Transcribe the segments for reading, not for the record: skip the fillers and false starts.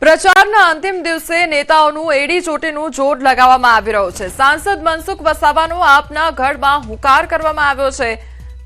પ્રચારના અંતિમ દિવસે નેતાઓનું એડી ચોટીનું જોર લગાવવામાં આવી રહ્યું છે। સાંસદ મનસુખ વસાવાનો આપના ગઢમાં હુંકાર કરવામાં આવ્યો છે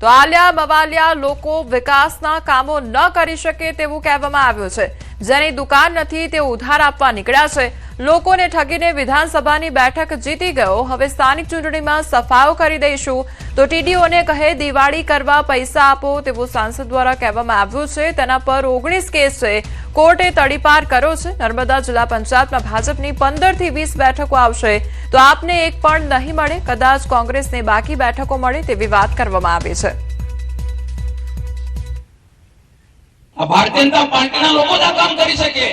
તો આલિયા બવાલિયા લોકો વિકાસના કામો ન કરી શકે તેવું કહેવામાં આવ્યું છે। જેની દુકાન નથી તે ઉધાર આપવા નીકળ્યા છે। લોકોને ઠગીને વિધાનસભાની બેઠક જીતી ગયો, હવે સ્થાનિક ચૂંટણીમાં સફાયો કરી દઈશું તો ટીડીઓને કહે દિવાળી કરવા પૈસા આપો તેવું સાંસદ દ્વારા કહેવામાં આવ્યું છે। તેના પર 19 કેસ છે, કોર્ટે તડીપાર કર્યો છે। નર્મદા જિલ્લા પંચાયતમાં ભાજપની 15 થી 20 બેઠકો આવશે તો આપને એક પણ નહીં મળે, કદાચ કોંગ્રેસને બાકી બેઠકો મળે તેવી વાત કરવામાં આવી છે। ભારતીય જનતા પાર્ટીના લોકો જ આ કામ કરી શકે।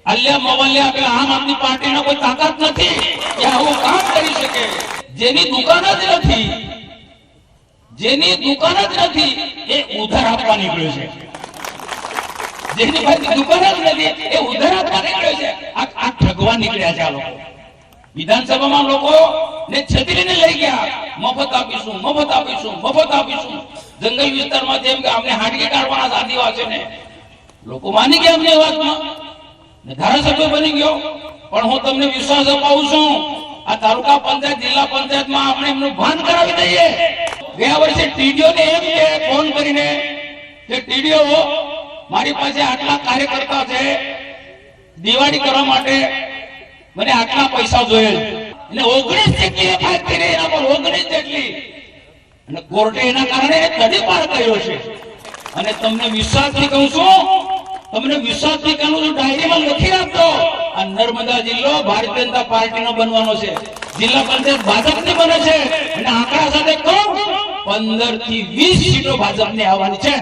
અલ્યા મવલ્યા પેલા આમ આદમી પાર્ટીના કોઈ તાકાત નથી કે આવું કામ કરી શકે। જેની દુકાન જ નથી એ ઉધાર આપવા નીકળ્યો છે। જેની પાસે દુકાન જ નથી એ ઉધાર આપવા નીકળ્યો છે। આ ઠગવા નીકળ્યા છે। આ લોકો વિધાનસભામાં લોકો ને છત્રીને લઈ ગયા, મફત આપીશું। જંગલ વિસ્તારમાં જેમ કે આપણે હાડકી કાઢવાના આદિવાસીઓને લોકો માની ગયા અમને વાતમાં, ધારાસભ્ય બની ગયો। પણ હું તમને વિશ્વાસ અપાવું છું, આ તાલુકા પંચાયત જિલ્લા પંચાયતમાં આપણે એમનું ભાન કરાવી દઈએ। ગયા વર્ષે ટીડીઓને એમ કે ફોન કરીને કે ટીડીઓ મારી પાસે આટલા કાર્યકર્તા છે, દિવાળી કરવા માટે મને આટલા પૈસા જોઈએ અને 19 જેટલી એફઆઈઆર કરી, એના પર 19 જેટલી, અને કોર્ટે એના કારણે તડીપાર કર્યો છે। અને તમને વિશ્વાસથી કહું છું, ડાયરીમાં લખી રાખજો, આ નર્મદા જિલ્લો ભારતીય જનતા પાર્ટીનો બનવાનો છે, જિલ્લા પંચાયત ભાજપની બને છે અને આંકડા સાથે કહું 15 થી 20 સીટો ભાજપની આવવાની છે।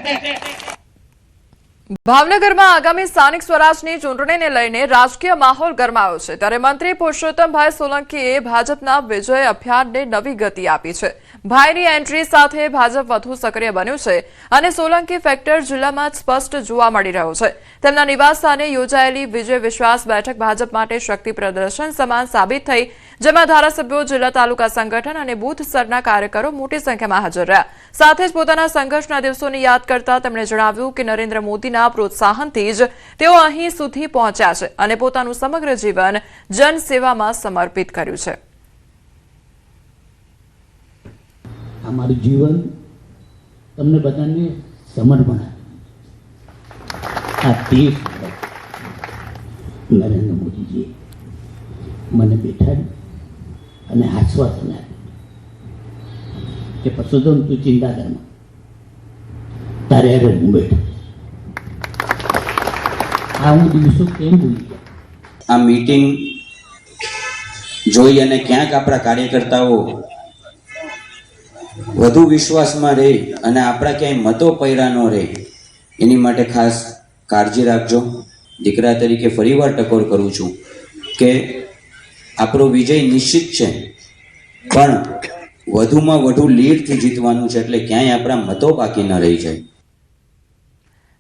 ભાવનગરમાં આગામી સ્થાનિક સ્વરાજની ચૂંટણીને લઈને રાજકીય માહોલ ગરમાયો છે, ત્યારે મંત્રી પુરુષોત્તમભાઈ સોલંકીએ ભાજપના વિજય અભિયાનને નવી ગતિ આપી છે। ભાઈની એન્ટ્રી સાથે ભાજપ વધુ સક્રિય બન્યું છે અને સોલંકી ફેક્ટર જિલ્લામાં સ્પષ્ટ જોવા મળી રહ્યો છે। તેમના નિવાસસ્થાને યોજાયેલી વિજય વિશ્વાસ બેઠક ભાજપ માટે શક્તિ પ્રદર્શન સમાન સાબિત થઈ, જેમાં ધારાસભ્યો, જિલ્લા તાલુકા સંગઠન અને બૂથ સ્તરના કાર્યકરો મોટી સંખ્યામાં હાજર રહ્યા। સાથે જ પોતાના સંઘર્ષના દિવસોને યાદ કરતા તેમણે જણાવ્યું કે નરેન્દ્ર મોદીના પ્રોત્સાહનથી જ તેઓ અહીં સુધી પહોંચ્યા છે અને પોતાનું સમગ્ર જીવન જનસેવામાં સમર્પિત કર્યું છે। અમારું જીવન તમને બધાને સમર્પણ આ દેશ નરેન્દ્ર મોદીજી મને બેઠાડી અને આશ્વાસન આપ્યું કે પરસોત્તમ તું ચિંતા કરમાં, તારે અરે હું બેઠો। આ હું દિવસો કેમ ભૂલી ગયા? આ મીટિંગ જોઈ અને ક્યાંક આપણા કાર્યકર્તાઓ વધુ વિશ્વાસમાં રહે અને આપણા ક્યાંય મતો પૈડા ન રહે એની માટે ખાસ કાળજી રાખજો। દીકરા તરીકે ફરીવાર ટકોર કરું છું કે આપણો વિજય નિશ્ચિત છે, પણ વધુમાં વધુ લીડથી જીતવાનું છે, એટલે ક્યાંય આપણા મતો બાકી ન રહી જાય।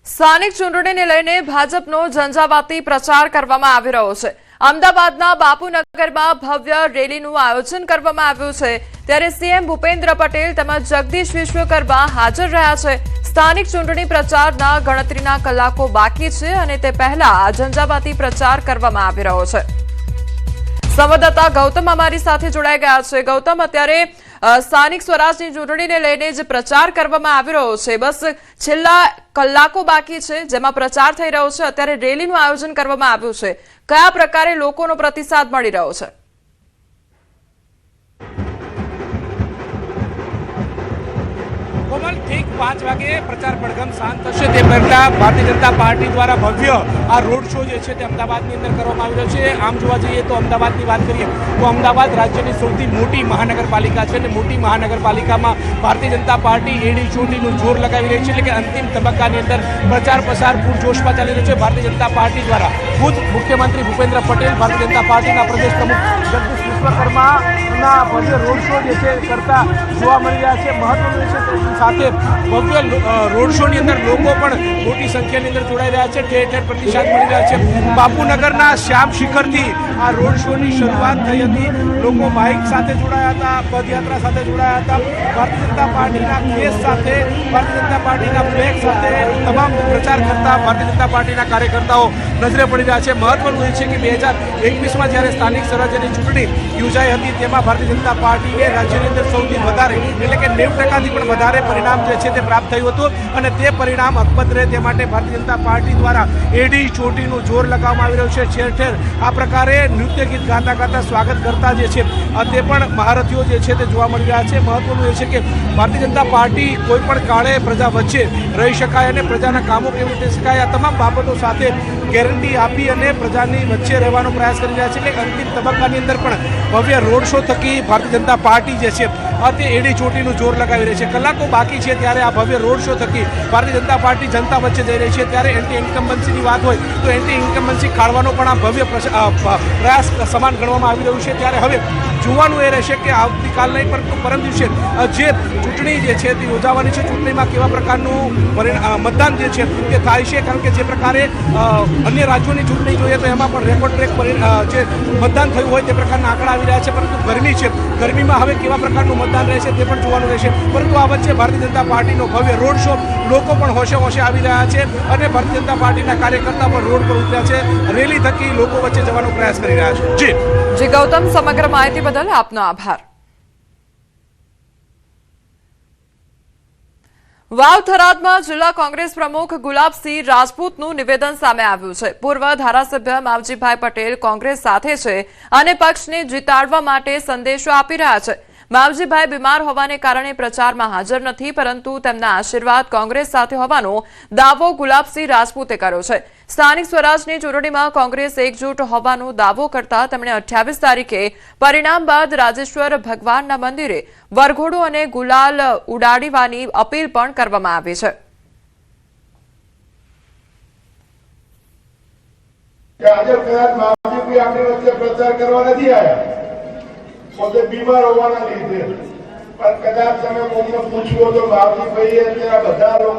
સ્થાનિક ચૂંટણીને લઈને ભાજપનો ઝંઝાવાતી પ્રચાર કરવામાં આવી રહ્યો છે। અમદાવાદના બાપુનગરમાં ભવ્ય રેલીનું આયોજન કરવામાં આવ્યું છે, ત્યારે સીએમ ભૂપેન્દ્ર પટેલ તેમજ જગદીશ વિશ્વકર્મા હાજર રહ્યા છે। સ્થાનિક ચૂંટણી પ્રચારના ગણતરીના કલાકો બાકી છે અને તે પહેલા આ ઝંઝાવાતી પ્રચાર કરવામાં આવી રહ્યો છે। સંવાદદાતા ગૌતમ અમારી સાથે જોડાઈ ગયા છે। ગૌતમ, અત્યારે સ્થાનિક સ્વરાજની ચૂંટણીને લઈને જે પ્રચાર કરવામાં આવી રહ્યો છે, બસ છેલ્લા કલાકો બાકી છે જેમાં પ્રચાર થઈ રહ્યો છે, અત્યારે રેલીનું આયોજન કરવામાં આવ્યું છે, કયા પ્રકારે લોકોનો પ્રતિસાદ મળી રહ્યો છે? કોમલ, ઠીક 5 વાગે પ્રચાર પડઘમ શાંત થશે તે પહેલા ભારતીય જનતા પાર્ટી દ્વારા ભવ્ય આ રોડ શો જે છે તે અમદાવાદની અંદર કરવામાં આવી રહ્યો છે। આમ જોવા જઈએ તો અમદાવાદની વાત કરીએ તો અમદાવાદ રાજ્યની સૌથી મોટી મહાનગરપાલિકા છે અને મોટી મહાનગરપાલિકામાં ભારતીય જનતા પાર્ટી એડી ચોટીનું જોર લગાવી રહી છે, એટલે કે અંતિમ તબક્કાની અંદર પ્રચાર પ્રસાર પૂરજોશમાં ચાલી રહ્યો છે। ભારતીય જનતા પાર્ટી દ્વારા ખુદ મુખ્યમંત્રી ભૂપેન્દ્ર પટેલ, ભારતીય જનતા પાર્ટીના પ્રદેશ પ્રમુખ જગદીશ વિશ્વકર્માના ભવ્ય રોડ શો જે છે કરતા જોવા મળી રહ્યા છે. મહત્વનું છે તેની સાથે ભવ્ય રોડ શોની અંદર લોકો પણ મોટી સંખ્યાની અંદર જોડાઈ રહ્યા છે. ઠેર ઠેર પ્રતિસાદ મળી રહ્યા છે. બાપુનગરના શ્યામ શિખરથી આ રોડ શોની શરૂઆત થઈ હતી. લોકો બાઇક સાથે જોડાયા હતા, પદયાત્રા સાથે જોડાયા હતા. ભારતીય જનતા પાર્ટીના કેસ સાથે, ભારતીય જનતા પાર્ટીના ફ્લેગ સાથે તમામ પ્રચાર કરતા ભારતીય જનતા પાર્ટીના કાર્યકર્તાઓ નજરે પડી રહ્યા છે. મહત્વનું એ છે કે 2021માં જ્યારે સ્થાનિક સ્વરાજ્યની ચૂંટણી યોજાઈ હતી તેમાં ભારતીય જનતા પાર્ટીને રાજ્યની અંદર સૌથી વધારે એટલે કે 90%થી પણ વધારે પરિણામ જે છે તે પ્રાપ્ત થયું હતું અને તે પરિણામ અકબંધ રહે તે માટે ભારતીય જનતા પાર્ટી દ્વારા એડી ચોટીનું જોર લગાવવામાં આવી રહ્યું છે. ઠેર ઠેર આ પ્રકારે નૃત્ય ગીત ગાતા ગાતા સ્વાગત કરતા જે છે તે પણ મહારથીઓ જે છે તે જોવા મળી રહ્યા છે. મહત્વનું એ છે કે ભારતીય જનતા પાર્ટી કોઈ પણ કાળે પ્રજા વચ્ચે રહી શકાય અને પ્રજાના કામો કેવી રીતે શકાય આ તમામ બાબતો સાથે ગેરંટી આપી અને પ્રજાની વચ્ચે રહેવાનો પ્રયાસ કરી રહ્યા છે. એટલે અંતિમ તબક્કાની અંદર પણ ભવ્ય રોડ શો થકી ભારતીય જનતા પાર્ટી જે છે તે એડી ચોટીનું જોર લગાવી રહી છે. કલાકો બાકી છે ત્યારે આ ભવ્ય રોડ શો થકી ભારતીય જનતા પાર્ટી જનતા વચ્ચે જઈ રહી છે. ત્યારે એન્ટી ઇન્કમ્બન્સીની વાત હોય તો એન્ટી ઇન્કમ્બન્સી ખાળવાનો પણ આ ભવ્ય પ્રયાસ સમાન ગણવામાં આવી રહ્યું છે. ત્યારે હવે જોવાનું એ રહેશે કે આવતીકાલ નહીં પરંતુ પરમ દિવસે જે ચૂંટણી જે છે તે યોજાવાની છે ચૂંટણીમાં કેવા પ્રકારનું મતદાન જે છે તે થાય છે. કારણ કે જે પ્રકારે અન્ય રાજ્યોની ચૂંટણી જોઈએ તો એમાં પણ રેકોર્ડ બ્રેક જે મતદાન થયું હોય તે પ્રકારના આંકડા આવી રહ્યા છે. પરંતુ ગરમી છે, ગરમીમાં હવે કેવા પ્રકારનું મતદાન રહેશે તે પણ જોવાનું રહેશે. પરંતુ આ વચ્ચે ભારતીય જનતા પાર્ટીનો ભવ્ય રોડ શો લોકો પણ હોશે હોશે આવી રહ્યા છે અને ભારતીય જનતા પાર્ટીના કાર્યકર્તા પણ રોડ પર ઉતર્યા છે. રેલી થકી લોકો વચ્ચે જવાનો પ્રયાસ કરી રહ્યા છે. જી ગૌતમ, સમગ્ર માહિતી બદલ આપનો આભાર. વાવ થરાદમાં જિલ્લા કોંગ્રેસ પ્રમુખ ગુલાબસિંહ રાજપૂતનું નિવેદન સામે આવ્યું છે. પૂર્વ ધારાસભ્ય માવજીભાઈ પટેલ કોંગ્રેસ સાથે છે અને પક્ષને જીતાડવા માટે સંદેશો આપી રહ્યા છે. માવજીભાઈ બીમાર હોવાને કારણે પ્રચારમાં હાજર નથી પરંતુ તેમના આશીર્વાદ કોંગ્રેસ સાથે હોવાનો દાવો ગુલાબસિંહ રાજપૂતે કર્યો છે. સ્થાનિક સ્વરાજની ચૂંટણીમાં કોંગ્રેસ એકજૂટ હોવાનો દાવો કરતા તેમણે 28 તારીખે પરિણામ બાદ રાજેશ્વર ભગવાનના મંદિરે વરઘોડો અને ગુલાલ ઉડાડવાની અપીલ પણ કરવામાં આવી છે. આજે કદાચ માવજીભાઈ આપણી વચ્ચે પ્રચાર કરવા નથી આવ્યા, પોતે બીમાર હોવાના લીધે, પણ કદાચ તમે કોઈને પૂછવો તો માવજીભાઈએ અત્યારે બધા લોકો